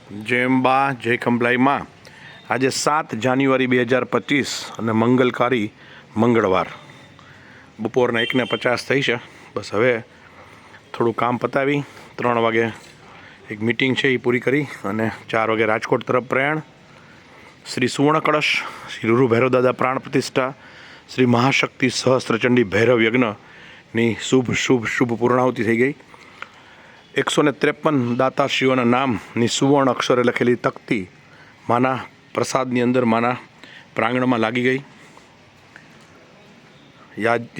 જય અંબા જય ખંભલાઈમાં આજે 7 જાન્યુઆરી 2025 અને મંગલકારી મંગળવાર બપોરના 1:50 થઈ છે. બસ હવે થોડું કામ પતાવી 3 વાગે એક મિટિંગ છે એ પૂરી કરી અને 4 વાગે રાજકોટ તરફ પ્રયાણ. શ્રી સુવર્ણ કળશ, શ્રી રૂરુ ભૈરવ દાદા પ્રાણ પ્રતિષ્ઠા, શ્રી મહાશક્તિ સહસ્ત્રચંડી ભૈરવ યજ્ઞની શુભ પૂર્ણાહુતિ થઈ ગઈ. 153 દાતાશ્રીઓના નામની સુવર્ણ અક્ષરે લખેલી તકતી માના પ્રસાદની અંદર માના પ્રાંગણમાં લાગી ગઈ.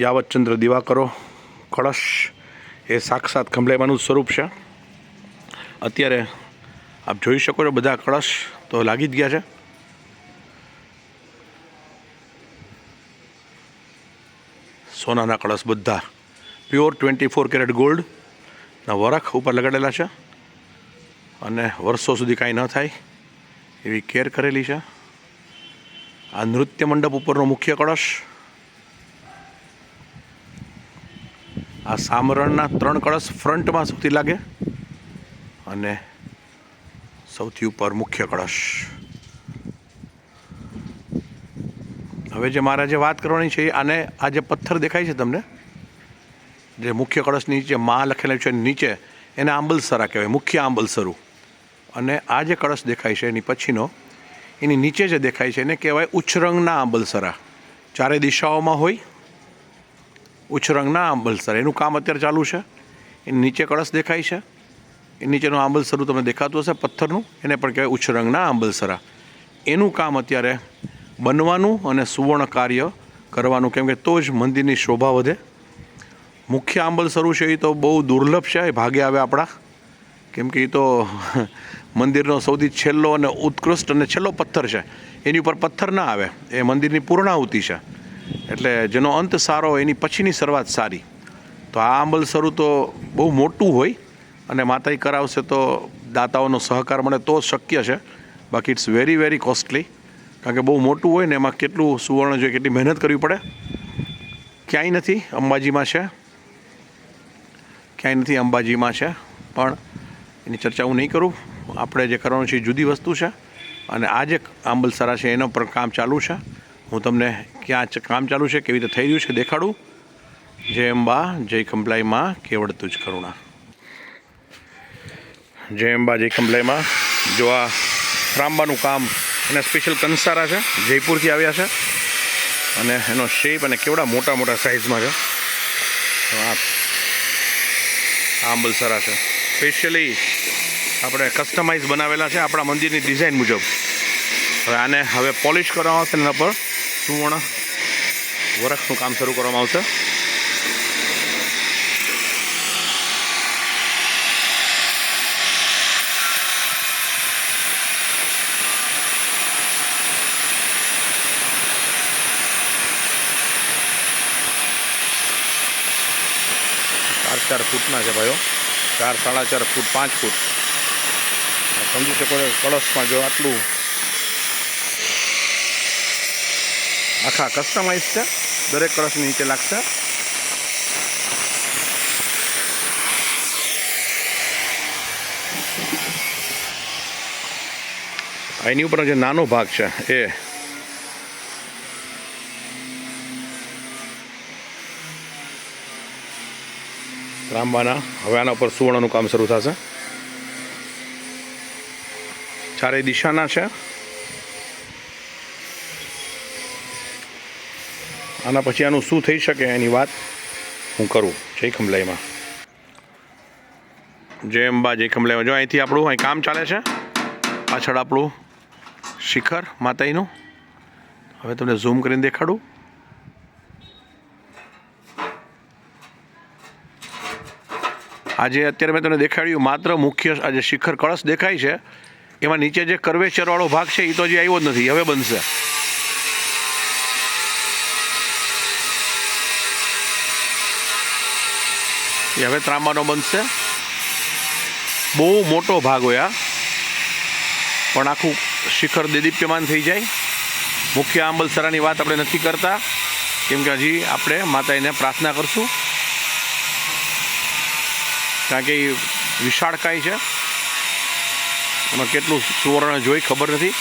યાવતચંદ્ર દિવાકરો કળશ એ સાક્ષાત ખંભલાઈમાનું સ્વરૂપ છે. અત્યારે આપ જોઈ શકો છો બધા કળશ તો લાગી જ ગયા છે. સોનાના કળશ બધા પ્યોર 24 કેરેટ ગોલ્ડ ના વરખ ઉપર લગાડેલા છે અને વર્ષો સુધી કાંઈ ન થાય એવી કેર કરેલી છે. આ નૃત્ય મંડપ ઉપરનો મુખ્ય કળશ, આ સામરણના 3 કળશ ફ્રન્ટમાં સૌથી લાગે અને સૌથી ઉપર મુખ્ય કળશ. હવે જે મારે જે વાત કરવાની છે આને આ જે પથ્થર દેખાય છે તમને, જે મુખ્ય કળશની નીચે મા લખેલું છે નીચે, એને આંબલસરા કહેવાય, મુખ્ય આંબલસરું. અને આ જે કળશ દેખાય છે એની પછીનો, એની નીચે જે દેખાય છે એને કહેવાય ઉચ્ચરંગના આંબલસરા. ચારે દિશાઓમાં હોય ઉચ્ચરંગના આંબલસરા, એનું કામ અત્યારે ચાલુ છે. એની નીચે કળશ દેખાય છે, એ નીચેનું આંબલસરું તમને દેખાતું હશે પથ્થરનું, એને પણ કહેવાય ઉચ્ચરંગના આંબલસરા. એનું કામ અત્યારે બનવાનું અને સુવર્ણ કાર્ય કરવાનું, કેમ કે તો જ મંદિરની શોભા વધે. મુખ્ય આંબલસરું છે એ તો બહુ દુર્લભ છે, એ ભાગે આવે આપણા, કેમ કે એ તો મંદિરનો સૌથી છેલ્લો અને ઉત્કૃષ્ટ અને છેલ્લો પથ્થર છે. એની ઉપર પથ્થર ના આવે, એ મંદિરની પૂર્ણાહુતિ છે. એટલે જેનો અંત સારો એની પછીની શરૂઆત સારી. તો આ આંબલસરું તો બહુ મોટું હોય અને માતાજી કરાવશે તો દાતાઓનો સહકાર મળે તો શક્ય છે. બાકી ઇટ્સ વેરી વેરી કોસ્ટલી, કારણ કે બહુ મોટું હોય ને એમાં કેટલું સુવર્ણ જોઈએ, કેટલી મહેનત કરવી પડે. ક્યાંય નથી, અંબાજીમાં છે, ક્યાંય નથી, અંબાજીમાં છે, પણ એની ચર્ચા હું નહીં કરું. આપણે જે કરવાનું છે એ જુદી વસ્તુ છે. અને આ જે આંબલસરા છે એનો પણ કામ ચાલુ છે. હું તમને ક્યાં કામ ચાલુ છે, કેવી રીતે થઈ રહ્યું છે દેખાડું. જય અંબા જય ખંભલાઈમાં, કેવળ તુજ કરુણા. જય અંબા જય ખંભલાઈમાં. જો આ ત્રાંબાનું કામ, એના સ્પેશિયલ કંસારા છે, જયપુરથી આવ્યા છે અને એનો શેપ અને કેવડા મોટા મોટા સાઇઝમાં છે. આ આંબલસરા છે, સ્પેશિયલી આપણે કસ્ટમાઇઝ બનાવેલા છે આપણા મંદિરની ડિઝાઇન મુજબ. હવે આને હવે પોલિશ કરવામાં આવશે, એના પર સુવર્ણ વરખનું કામ શરૂ કરવામાં આવશે. ચાર ફૂટના છે ભાઈઓ, 4, 4.5 ફૂટ, 5 ફૂટ. સમજી શકો છો કળશમાં જો આટલું આખા કસ્ટમાઇઝ છે, દરેક કળશની નીચે લાગશે. એની ઉપર જે નાનો ભાગ છે એ ત્રાંબાના, હવે આના ઉપર સુવર્ણનું કામ શરૂ થશે. ચારે દિશાના છે. આના પછી આનું શું થઈ શકે એની વાત હું કરું. જય ખંભલાઈમાં. જય અંબા જય ખંભલાઈમાં. જો અહીંથી આપણું અહીં કામ ચાલે છે, પાછળ આપણું શિખર માતાજીનું. હવે તમને ઝૂમ કરીને દેખાડું. આજે અત્યારે મેં તમને દેખાડ્યું માત્ર મુખ્ય આ જે શિખર કળશ દેખાય છે એમાં નીચે જે કર્વેચરવાળો ભાગ છે એ તો હજી આવ્યો જ નથી, હવે બનશે. એ હવે ત્રાંબાનો બનશે. બહુ મોટો ભાગ હોય આ, પણ આખું શિખર દેદીપ્યમાન થઈ જાય. મુખ્ય આંબલસરાની વાત આપણે નથી કરતા, કેમ કે હજી આપણે માતાજીને પ્રાર્થના કરશું. કારણ કે વિશાળકાય છે એમાં કેટલું સુવર્ણ જોઈ ખબર નથી.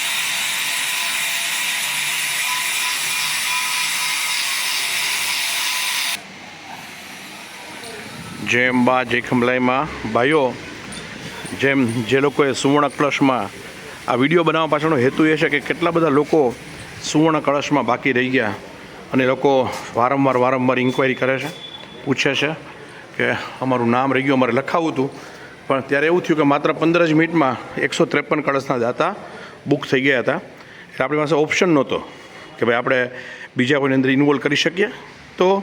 જય અંબા જય ખંભલાઈમાં. ભાઈઓ, જેમ જે લોકોએ સુવર્ણ કળશમાં આ વિડીયો બનાવવા પાછળનો હેતુ એ છે કે કેટલા બધા લોકો સુવર્ણ કળશમાં બાકી રહી ગયા અને લોકો વારંવાર ઇન્ક્વાયરી કરે છે, પૂછે છે કે અમારું નામ રહી ગયું, અમારે લખાવું હતું. પણ ત્યારે એવું થયું કે માત્ર 15 જ મિનિટમાં 153 કળશના દાતા બુક થઈ ગયા હતા. એટલે આપણી પાસે ઓપ્શન નહોતો કે ભાઈ આપણે બીજા કોઈને અંદર ઇન્વોલ્વ કરી શકીએ. તો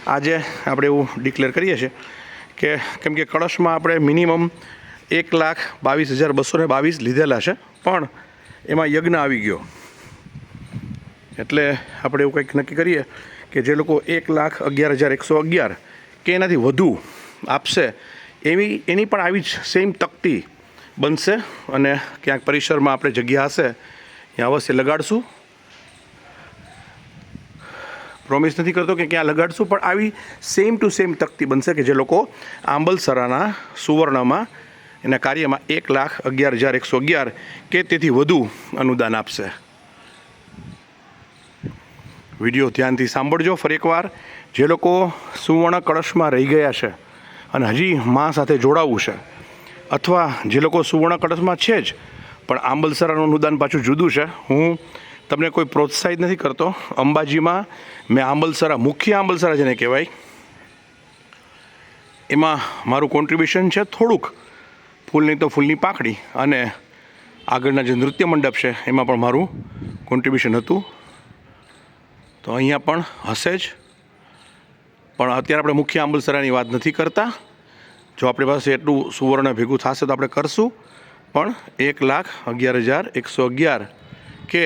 આજે આપણે એવું ડિક્લેર કરીએ છીએ કે કેમ કે કળશમાં આપણે મિનિમમ 1,22,222 લીધેલા છે, પણ એમાં યજ્ઞ આવી ગયો. એટલે આપણે એવું કંઈક નક્કી કરીએ કે જે લોકો 1,11,111 કે એનાથી વધુ આપશે એની પણ આવી જ સેમ તકતી બનશે અને ક્યાંક પરિસરમાં આપણે જગ્યા હશે ત્યાં અવશ્ય લગાડશું. પ્રોમિસ નથી કરતો કે ક્યાં લગાડશું, પણ આવી સેમ ટુ સેમ તકતી બનશે કે જે લોકો આંબલસરાના સુવર્ણમાં એના કાર્યમાં 1,11,111 કે તેથી વધુ અનુદાન આપશે. વિડીયો ધ્યાનથી સાંભળજો ફરી એકવાર. જે લોકો સુવર્ણ કળશમાં રહી ગયા છે અને હજી મા સાથે જોડાવવું છે, અથવા જે લોકો સુવર્ણ કળશમાં છે જ પણ આંબલસરાનું અનુદાન પાછું જુદું છે, હું તમને કોઈ પ્રોત્સાહિત નથી કરતો. અંબાજીમાં મેં આંબલસરા, મુખ્ય આંબલસરા જેને કહેવાય, એમાં મારું કોન્ટ્રીબ્યુશન છે થોડુંક, ફૂલની તો ફૂલની પાંખડી, અને આગળના જે નૃત્ય મંડપ છે એમાં પણ મારું કોન્ટ્રીબ્યુશન હતું. તો અહીંયા પણ હશે જ, પણ અત્યારે આપણે મુખ્ય આંબલસરાની વાત નથી કરતા. જો આપણી પાસે એટલું સુવર્ણ ભેગું થશે તો આપણે કરશું, પણ 1,11,111 કે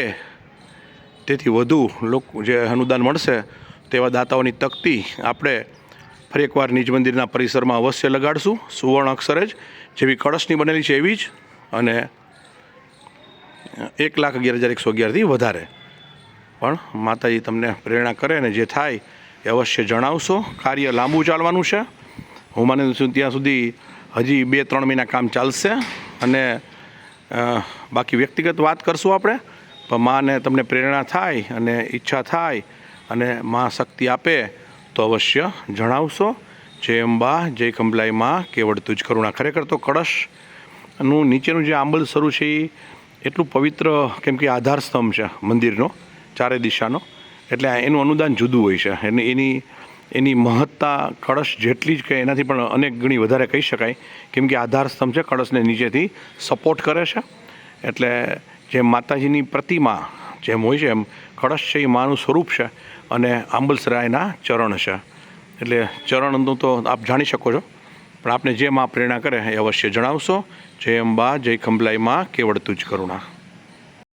તેથી વધુ લોકો જે અનુદાન મળશે તેવા દાતાઓની તકતી આપણે ફરી એકવાર નિજ મંદિરના પરિસરમાં અવશ્ય લગાડશું. સુવર્ણ અક્ષરે જ જેવી કળશની બનેલી છે એવી જ, અને 1,11,111થી વધારે. પણ માતાજી તમને પ્રેરણા કરે અને જે થાય એ અવશ્ય જણાવશો. કાર્ય લાંબુ ચાલવાનું છે. હું માનું છું ત્યાં સુધી હજી 2-3 મહિના કામ ચાલશે, અને બાકી વ્યક્તિગત વાત કરશું આપણે. પણ માને તમને પ્રેરણા થાય અને ઈચ્છા થાય અને મા શક્તિ આપે તો અવશ્ય જણાવશો. જય અંબા જય ખંભલાઈમાં, કેવળ તુજ કરુણા. ખરેખર તો કળશનું નીચેનું જે આંબલસરું છે એ એટલું પવિત્ર, કેમ કે આધાર સ્તંભ છે મંદિરનો ચારે દિશાનો, એટલે એનું અનુદાન જુદું હોય છે. એની મહત્તા કળશ જેટલી જ કે એનાથી પણ અનેક ગણી વધારે કહી શકાય, કેમ કે આધાર સ્તંભ છે, કળશને નીચેથી સપોર્ટ કરે છે. એટલે જેમ માતાજીની પ્રતિમા જેમ હોય છે એમ કળશ છે એ માનું સ્વરૂપ છે, અને આંબલસરા એના ચરણ છે. એટલે ચરણનું તો આપ જાણી શકો છો, પણ આપને જે મા પ્રેરણા કરે એ અવશ્ય જણાવશો. જય અંબા જય ખંભલાઈમાં, કેવળ તુજ કરુણા.